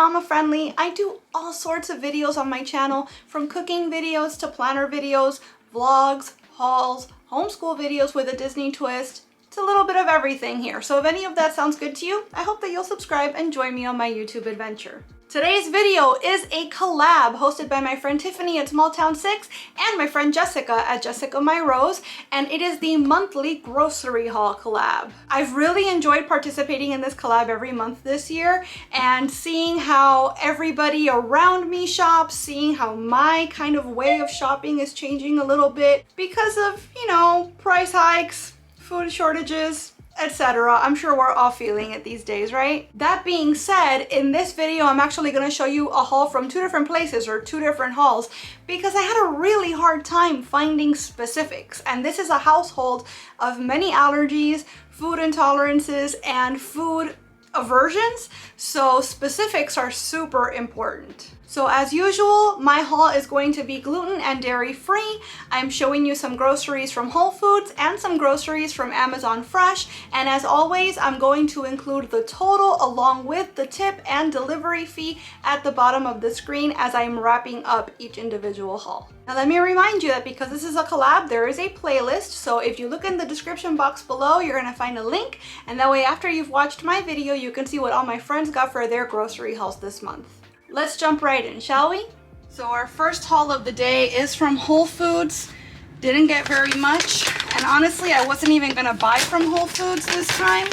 mama friendly. I do all sorts of videos on my channel, from cooking videos to planner videos, vlogs, hauls, homeschool videos with a Disney twist. It's a little bit of everything here. So if any of that sounds good to you, I hope that you'll subscribe and join me on my YouTube adventure. Today's video is a collab hosted by my friend Tiffany at Smalltown6 and my friend Jessica at Jessica Myrose, and it is the monthly grocery haul collab. I've really enjoyed participating in this collab every month this year and seeing how everybody around me shops, seeing how my kind of way of shopping is changing a little bit because of, you know, price hikes, food shortages, etc. I'm sure we're all feeling it these days, right? That being said, in this video, I'm actually going to show you a haul from two different places or two different hauls because I had a really hard time finding specifics. And this is a household of many allergies, food intolerances, and food aversions. So specifics are super important. So as usual, my haul is going to be gluten and dairy free. I'm showing you some groceries from Whole Foods and some groceries from Amazon Fresh. And as always, I'm going to include the total along with the tip and delivery fee at the bottom of the screen as I'm wrapping up each individual haul. Now let me remind you that because this is a collab, there is a playlist. So if you look in the description box below, you're gonna find a link. And that way after you've watched my video, you can see what all my friends got for their grocery hauls this month. Let's jump right in, shall we? So our first haul of the day is from Whole Foods. Didn't get very much. And honestly, I wasn't even gonna buy from Whole Foods this time,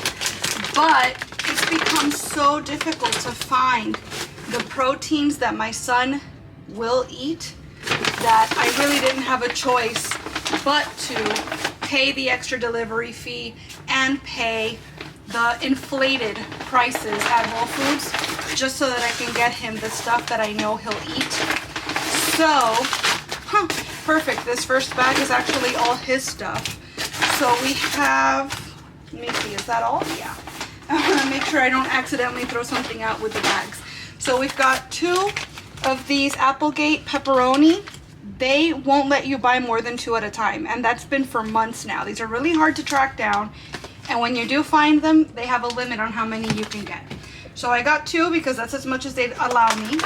but it's become so difficult to find the proteins that my son will eat that I really didn't have a choice but to pay the extra delivery fee and pay the inflated prices at Whole Foods just so that I can get him the stuff that I know he'll eat. So, perfect. This first bag is actually all his stuff. So we have, let me see, is that all? Yeah. I want to make sure I don't accidentally throw something out with the bags. So we've got 2 of these Applegate pepperoni. They won't let you buy more than 2 at a time, and that's been for months now. These are really hard to track down, and when you do find them, they have a limit on how many you can get. So I got 2 because that's as much as they allow me.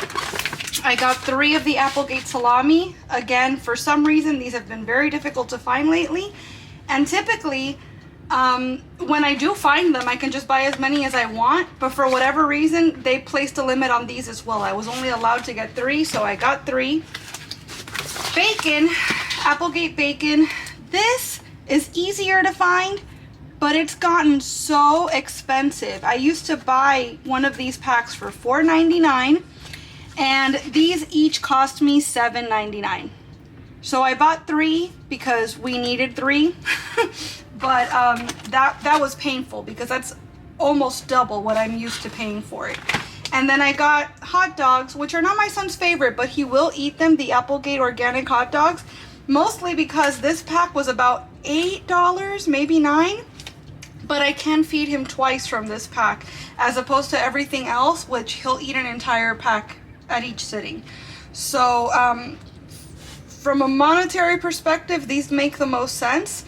I got 3 of the Applegate salami. Again, for some reason, these have been very difficult to find lately, and typically, when I do find them, I can just buy as many as I want, but for whatever reason, they placed a limit on these as well. I was only allowed to get 3, so I got 3. Bacon, Applegate bacon. This is easier to find, but it's gotten so expensive. I used to buy one of these packs for $4.99, and these each cost me $7.99. So I bought 3 because we needed 3, but that was painful because that's almost double what I'm used to paying for it. And then I got hot dogs, which are not my son's favorite, but he will eat them, the Applegate organic hot dogs, mostly because this pack was about $8, maybe $9, but I can feed him twice from this pack, as opposed to everything else, which he'll eat an entire pack at each sitting. So from a monetary perspective, these make the most sense,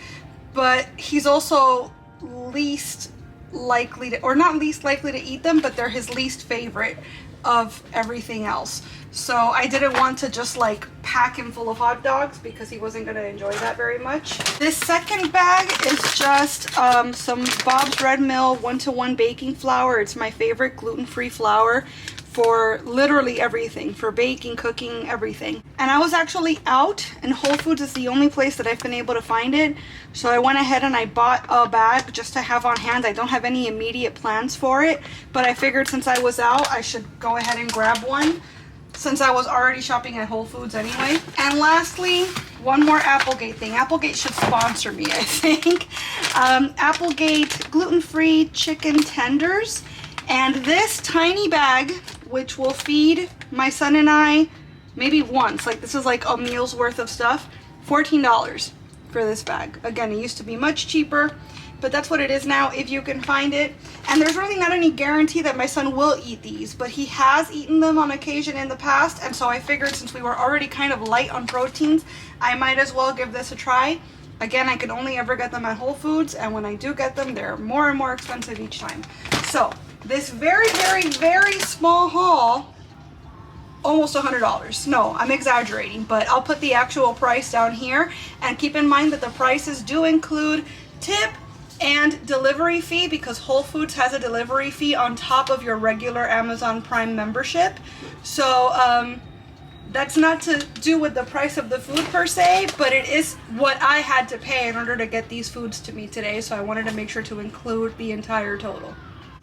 but he's also least likely to, or not least likely to eat them, but they're his least favorite of everything else. So I didn't want to just like pack him full of hot dogs because he wasn't going to enjoy that very much. This second bag is just some Bob's Red Mill 1-to-1 baking flour. It's my favorite gluten-free flour for literally everything, for baking, cooking, everything. And I was actually out, and Whole Foods is the only place that I've been able to find it. So I went ahead and I bought a bag just to have on hand. I don't have any immediate plans for it, but I figured since I was out, I should go ahead and grab one since I was already shopping at Whole Foods anyway. And lastly, one more Applegate thing. Applegate should sponsor me, I think. Applegate gluten-free chicken tenders. And this tiny bag, which will feed my son and I maybe once, like this is like a meal's worth of stuff, $14 for this bag. Again, it used to be much cheaper, but that's what it is now if you can find it. And there's really not any guarantee that my son will eat these, but he has eaten them on occasion in the past, and so I figured since we were already kind of light on proteins, I might as well give this a try. Again, I can only ever get them at Whole Foods, and when I do get them, they're more and more expensive each time. So This very, very, very small haul, almost $100. No, I'm exaggerating, but I'll put the actual price down here. And keep in mind that the prices do include tip and delivery fee, because Whole Foods has a delivery fee on top of your regular Amazon Prime membership. So that's not to do with the price of the food per se, but it is what I had to pay in order to get these foods to me today. So I wanted to make sure to include the entire total.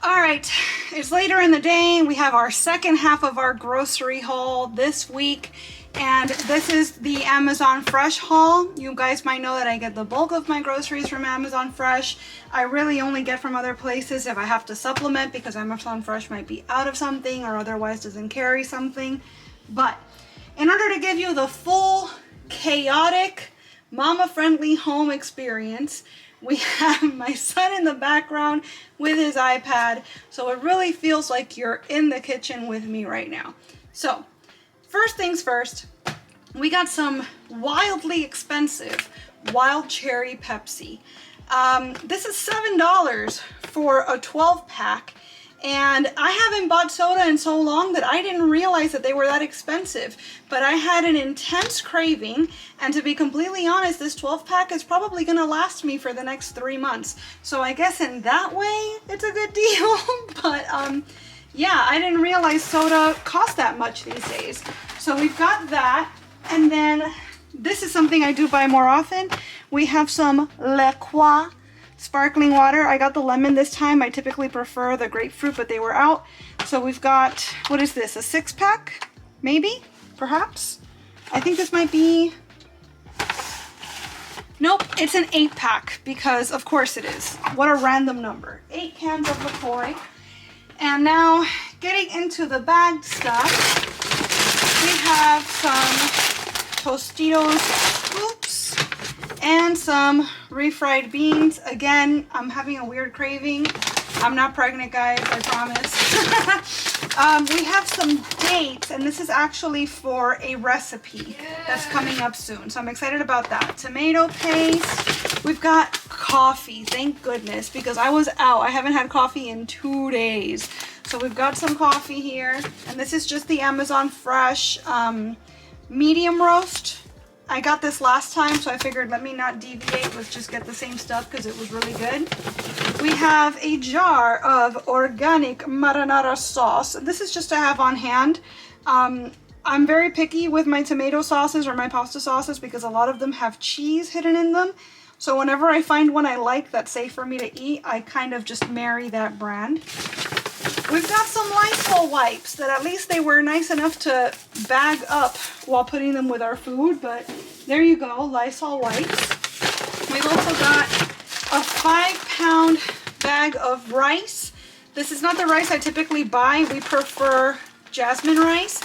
All right, it's later in the day. We have our second half of our grocery haul this week, and this is the Amazon Fresh haul. You guys might know that I get the bulk of my groceries from Amazon Fresh. I really only get from other places if I have to supplement, because Amazon Fresh might be out of something or otherwise doesn't carry something. But in order to give you the full chaotic mama-friendly home experience, we have my son in the background with his iPad, so it really feels like you're in the kitchen with me right now. So, first things first, we got some wildly expensive wild cherry Pepsi. This is $7 for a 12-pack, and I haven't bought soda in so long that I didn't realize that they were that expensive. But I had an intense craving, and to be completely honest, this 12-pack is probably gonna last me for the next 3 months. So I guess in that way, it's a good deal. But yeah, I didn't realize soda cost that much these days. So we've got that, and then this is something I do buy more often. We have some Le Croix sparkling water. I got the lemon this time. I typically prefer the grapefruit, but they were out. So we've got, what is this, a 6-pack? Maybe? Perhaps? I think this might be, nope, it's an 8-pack, because of course it is. What a random number. 8 cans of LaCroix. And now, getting into the bagged stuff, we have some Tostitos scoops and some refried beans. Again, I'm having a weird craving. I'm not pregnant, guys, I promise. We have some dates, and this is actually for a recipe that's coming up soon. So I'm excited about that. Tomato paste. We've got coffee, thank goodness, because I was out. I haven't had coffee in 2 days. So we've got some coffee here, and this is just the Amazon Fresh medium roast. I got this last time, so I figured let me not deviate, let's just get the same stuff because it was really good. We have a jar of organic marinara sauce. This is just to have on hand. I'm very picky with my tomato sauces or my pasta sauces because a lot of them have cheese hidden in them. So whenever I find one I like that's safe for me to eat, I kind of just marry that brand. We've got some Lysol wipes that at least they were nice enough to bag up while putting them with our food, but there you go, Lysol wipes. We've also got a 5-pound bag of rice. This is not the rice I typically buy. We prefer jasmine rice,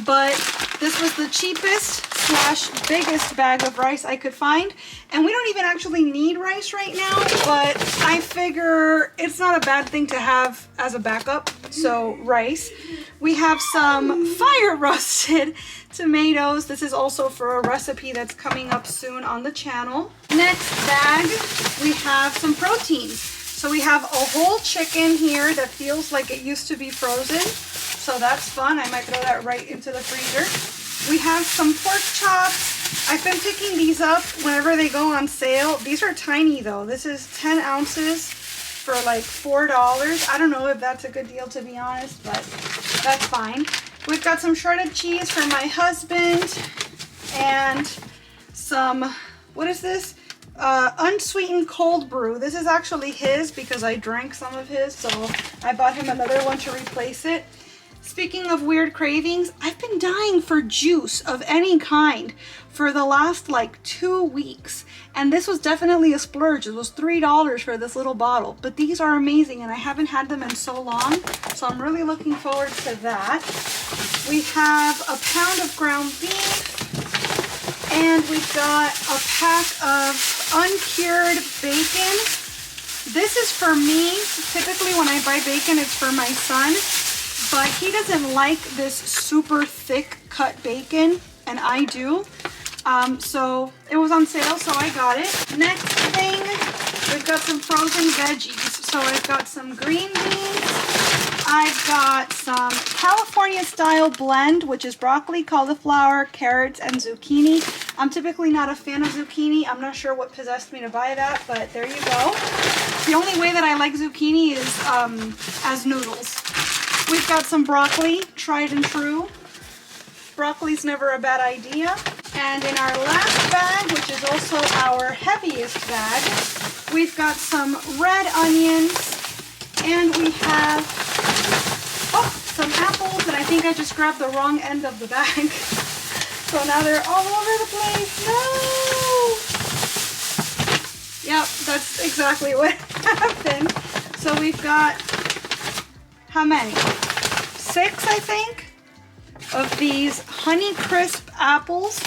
but this was the cheapest / biggest bag of rice I could find. And we don't even actually need rice right now, but I figure it's not a bad thing to have as a backup, so rice. We have some fire roasted tomatoes. This is also for a recipe that's coming up soon on the channel. Next bag, we have some proteins. So we have a whole chicken here that feels like it used to be frozen. So that's fun. I might throw that right into the freezer. We have some pork chops. I've been picking these up whenever they go on sale. These are tiny though. This is 10 ounces for like $4. I don't know if that's a good deal, to be honest, but that's fine. We've got some shredded cheese for my husband and some, what is this? Unsweetened cold brew. This is actually his because I drank some of his, so I bought him another one to replace it. Speaking of weird cravings, I've been dying for juice of any kind for the last like 2 weeks. And this was definitely a splurge. It was $3 for this little bottle. But these are amazing and I haven't had them in so long. So I'm really looking forward to that. We have a pound of ground beef. And we've got a pack of uncured bacon. This is for me. Typically when I buy bacon, it's for my son. But he doesn't like this super thick cut bacon, and I do. So it was on sale, so I got it. Next thing We've got some frozen veggies. So I've got some green beans. I've got some California style blend, which is broccoli, cauliflower, carrots, and zucchini. I'm typically not a fan of zucchini. I'm not sure what possessed me to buy that, but there you go. The only way that I like zucchini is as noodles. We've got some broccoli, tried and true. Broccoli's never a bad idea. And in our last bag, which is also our heaviest bag, we've got some red onions, and we have some apples, and I think I just grabbed the wrong end of the bag. So now they're all over the place. No! Yep, that's exactly what happened. So we've got, how many? 6, I think, of these Honey Crisp apples.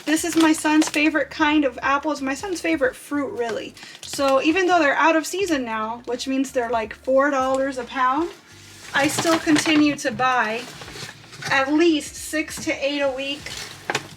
This is my son's favorite kind of apples, my son's favorite fruit, really. So even though they're out of season now, which means they're like $4 a pound, I still continue to buy at least 6 to 8 a week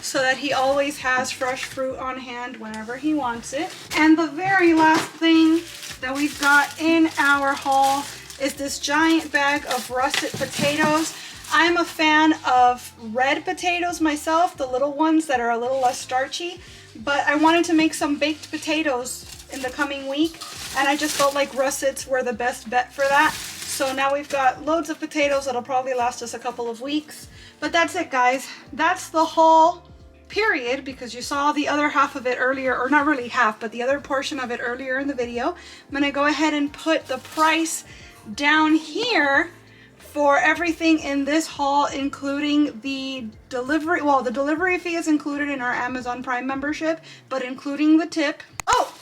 so that he always has fresh fruit on hand whenever he wants it. And the very last thing that we've got in our haul is this giant bag of russet potatoes. I'm a fan of red potatoes myself, the little ones that are a little less starchy, but I wanted to make some baked potatoes in the coming week, and I just felt like russets were the best bet for that. So now we've got loads of potatoes that'll probably last us a couple of weeks. But that's it, guys. That's the haul, period, because you saw the other half of it earlier, or not really half, but the other portion of it earlier in the video. I'm gonna go ahead and put the price down here for everything in this haul, including the delivery. Well, the delivery fee is included in our Amazon Prime membership, but including the tip. Oh,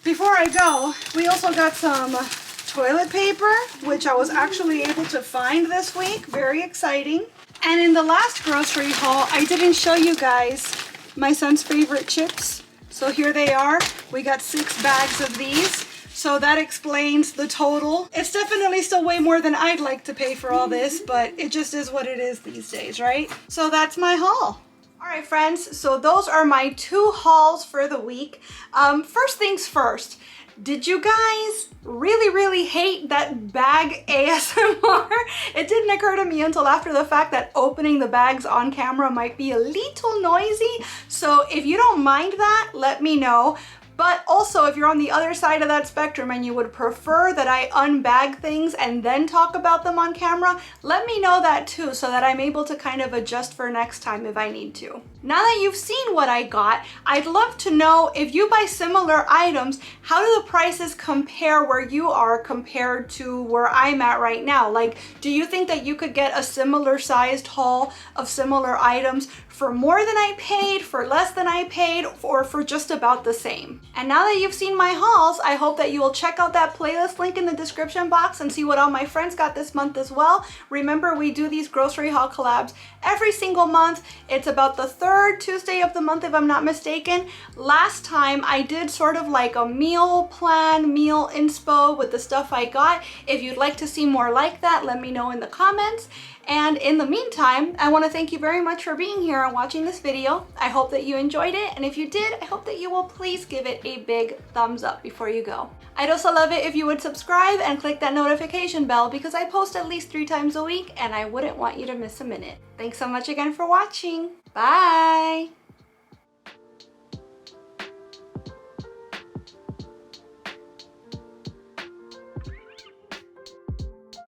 before I go, we also got some toilet paper, which I was actually able to find this week. Very exciting. And in the last grocery haul, I didn't show you guys my son's favorite chips. So here they are. We got 6 bags of these. So that explains the total. It's definitely still way more than I'd like to pay for all this, but it just is what it is these days, right? So that's my haul. All right, friends, so those are my 2 hauls for the week. First things first, did you guys really hate that bag ASMR? It didn't occur to me until after the fact that opening the bags on camera might be a little noisy. So if you don't mind that, let me know. But also, if you're on the other side of that spectrum and you would prefer that I unbag things and then talk about them on camera, let me know that too, so that I'm able to kind of adjust for next time if I need to. Now that you've seen what I got, I'd love to know, if you buy similar items, how do the prices compare where you are compared to where I'm at right now? Like, do you think that you could get a similar sized haul of similar items for more than I paid, for less than I paid, or for just about the same? And now that you've seen my hauls, I hope that you will check out that playlist link in the description box and see what all my friends got this month as well. Remember, we do these grocery haul collabs every single month. It's about the 3rd Tuesday of the month, if I'm not mistaken. Last time I did sort of like a meal plan, meal inspo with the stuff I got. If you'd like to see more like that, let me know in the comments. And in the meantime, I want to thank you very much for being here and watching this video. I hope that you enjoyed it, and if you did, I hope that you will please give it a big thumbs up before you go. I'd also love it if you would subscribe and click that notification bell, because I post at least 3 times a week and I wouldn't want you to miss a minute. Thanks so much again for watching. Bye!